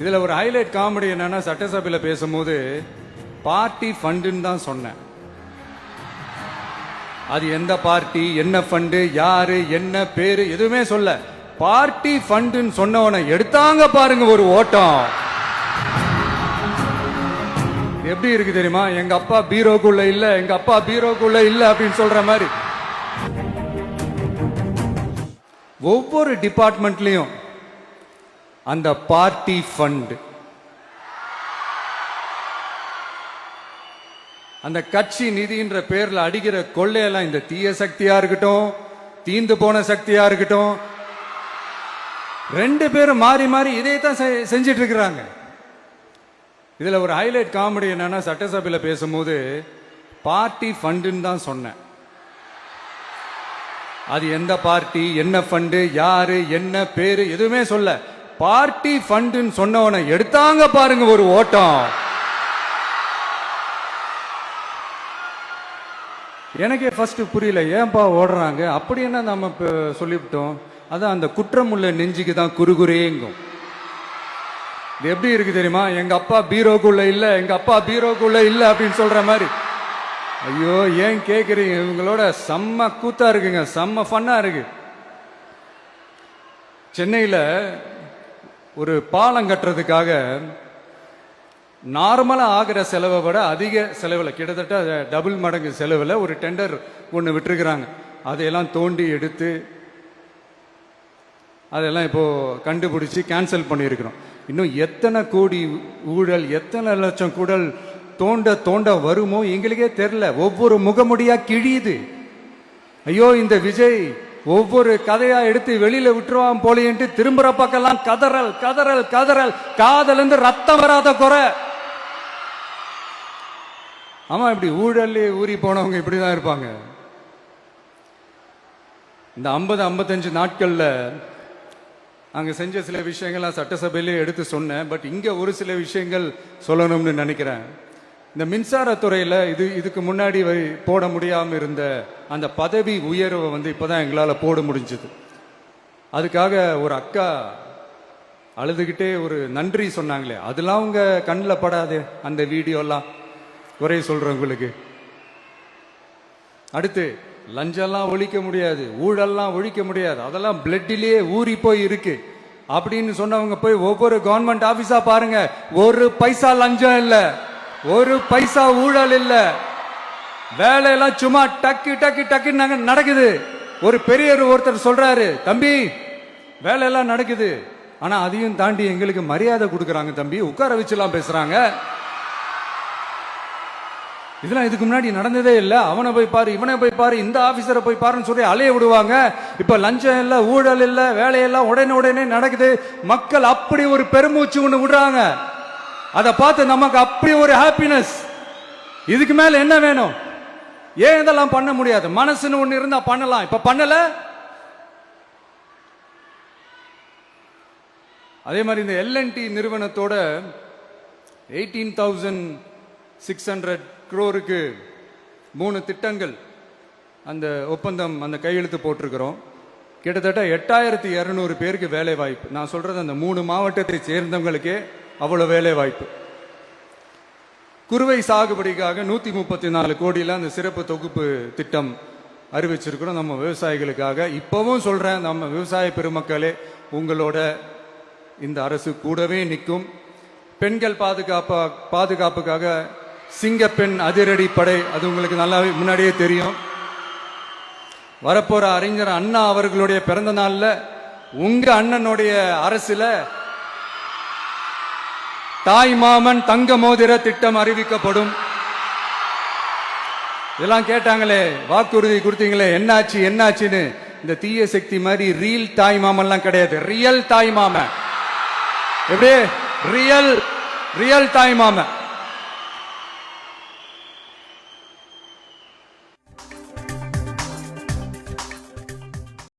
இதுல ஒரு highlight comedy என்னன்னா, சட்டசபையில பேசும்போது பார்ட்டி ஃபண்டுன்னு தான் சொன்னேன். அது எந்த பார்ட்டி, என்ன ஃபண்டு, யாரு, என்ன பேரு எதுவுமே சொல்ல. பார்ட்டி ஃபண்டுன்னு சொன்னவன எடுத்தாங்க பாருங்க ஒரு ஓட்டம். எப்படி இருக்கு தெரியுமா? எங்க அப்பா பீரோக்குள்ள இல்ல, எங்க அப்பா பீரோக்குள்ள இல்ல அப்படின்னு சொல்ற மாதிரி. ஒவ்வொரு டிபார்ட்மெண்ட்லயும் அந்த பார்ட்டி ஃபண்ட், அந்த கட்சி நிதின்ற பேர்ல அடிக்கிற கொள்ளையெல்லாம் இந்த தீய சக்தியா இருக்கட்டும், தீந்து போன சக்தியா இருக்கட்டும், ரெண்டு பேரும் மாறி மாறி இதே தான் செஞ்சிட்டு இருக்கிறாங்க. இதுல ஒரு ஹைலைட் காமெடி என்னன்னா, சட்டசபையில பேசும்போது பார்ட்டி ஃபண்டுன்னு தான் சொன்னேன். அது எந்த பார்ட்டி, என்ன ஃபண்டு, யாரு, என்ன பேரு எதுவுமே சொல்ல. பார்ட்டி ஃபண்டுன்னு சொன்னவன எடுத்தாங்க பாருங்க ஒரு ஓட்டம். எனக்கே ஃபர்ஸ்ட் புரியல, ஏன்பா ஓடுறாங்க அப்படி என்ன நம்ம சொல்லிவிட்டோம். அதான் அந்த குற்றம் உள்ள நெஞ்சுக்கு தான் குறுகுறேங்கும். இது எப்படி இருக்கு தெரியுமா? எங்க அப்பா பீரோக்குள்ள இல்ல, எங்க அப்பா பீரோக்குள்ள இல்ல அப்படின்னு சொல்ற மாதிரி. ஐயோ ஏன் கேக்குறீங்க? இவங்களோட செம்ம கூத்தா இருக்குங்க, செம்ம ஃபன்னா இருக்கு. சென்னையில ஒரு பாலம் கட்டுறதுக்காக நார்மலா ஆகிற செலவை விட அதிக செலவில், கிட்டத்தட்ட டபுள் மடங்கு செலவில் ஒரு டெண்டர் ஒன்று விட்டுருக்குறாங்க. அதையெல்லாம் தோண்டி எடுத்து அதெல்லாம் இப்போ கண்டுபிடிச்சி கேன்சல் பண்ணியிருக்கிறோம். இன்னும் எத்தனை கோடி ஊழல், எத்தனை லட்சம் கூடல் தோண்ட தோண்ட வருமோ எங்களுக்கே தெரியல. ஒவ்வொரு முகமுடியா கிழியுது. ஐயோ இந்த விஜய் ஒவ்வொரு கதையா எடுத்து வெளியில விட்டுருவான் போலேன்ட்டு திரும்புற பக்கம்லாம் கதறல் கதறல் கதறல். காதல் இருந்து ரத்தம் வராத குறை. ஆமா, இப்படி ஊழல் ஊறி போனவங்க இப்படிதான் இருப்பாங்க. இந்த 50-55 நாட்கள்ல அங்க செஞ்ச சில விஷயங்கள் சட்டசபையிலே எடுத்து சொன்னேன். பட் இங்க ஒரு சில விஷயங்கள் சொல்லணும்னு நினைக்கிறேன். இந்த மின்சாரத்துறையில இதுக்கு முன்னாடி போட முடியாம இருந்த அந்த பதவி உயர்வை இப்பதான் எங்களால போட முடிஞ்சது. அதுக்காக ஒரு அக்கா அழுதுகிட்டே ஒரு நன்றி சொன்னாங்களே, அதெல்லாம் உங்க கண்ணில் படாது அந்த வீடியோலாம், குறை சொல்றவங்களுக்கு. அடுத்து லஞ்சம்லாம் ஒழிக்க முடியாது, ஊழல்லாம் ஒழிக்க முடியாது, அதெல்லாம் பிளட்டிலேயே ஊறி போய் இருக்கு அப்படின்னு சொன்னவங்க போய் ஒவ்வொரு கவர்மெண்ட் ஆபீஸா பாருங்க. ஒரு பைசா லஞ்சம் இல்ல, ஒரு பைசா ஊழல் இல்ல. வேலையெல்லாம் சும்மா டக்கு டக்கு டக்கு நடக்குது. ஒரு பெரியவர் ஒருத்தர் சொல்றாரு, தம்பி வேலையெல்லாம் நடக்குது, ஆனா அதையும் தாண்டி எங்களுக்கு மரியாதை கொடுக்கறாங்க தம்பி, உட்கார வச்சுலாம் பேசுறாங்க. இதெல்லாம் இதுக்கு முன்னாடி நடந்ததே இல்ல. அவனை போய் பாரு, இவனை போய் பாரு, இந்த ஆபீசரை போய் பாருன்னு சொல்லி அலைய விடுவாங்க. இப்ப லஞ்சம் இல்ல, ஊழல் இல்ல, வேலையெல்லாம் உடனே நடக்குது. மக்கள் அப்படி ஒரு பெருமூச்சு ஒண்ணு விடுறாங்க. அதை பார்த்து நமக்கு அப்படி ஒரு ஹாப்பினஸ். இதுக்கு மேல என்ன வேணும்? ஏன் இதெல்லாம் பண்ண முடியாது? மனசுன்னு ஒண்ணு இருந்தா பண்ணலாம். இப்ப பண்ணல. அதே மாதிரி இந்த L&T நிறுவனத்தோட 18,600 crore 3 திட்டங்கள் அந்த ஒப்பந்தம், அந்த கையெழுத்து போட்டிருக்கிறோம். கிட்டத்தட்ட 8,200 பேருக்கு வேலை வாய்ப்பு. நான் சொல்றது அந்த 3 மாவட்டத்தை சேர்ந்தவங்களுக்கே அவ்வளவு வேலை வாய்ப்பு. குறுவை சாகுபடிக்காக 134 கோடியில அந்த சிறப்பு தொகுப்பு திட்டம் அறிவிச்சிருக்கிறோம் நம்ம விவசாயிகளுக்காக. இப்பவும் சொல்றேன், நம்ம விவசாய பெருமக்களே, உங்களோட இந்த அரசு கூடவே நிற்கும். பெண்கள் பாதுகாப்புக்காக சிங்கப்பெண் அதிரடி படை, அது உங்களுக்கு நல்லா முன்னாடியே தெரியும். வரப்போற அறிஞர் அண்ணா அவர்களுடைய பிறந்த நாள்ல உங்க அண்ணனுடைய அரசுல தாய் மாமன் தங்க மோதிர திட்டம் அறிவிக்கப்படும். இதெல்லாம் கேட்டாங்களே, வாக்குறுதி கொடுத்தீங்களே, என்னாச்சு என்னாச்சுன்னு. இந்த தீய சக்தி மாதிரி ரியல் தாய் மாமன்லாம் கிடையாது, ரியல் தாய் மாமன். எப்படி ரியல் தாய் மாமன்.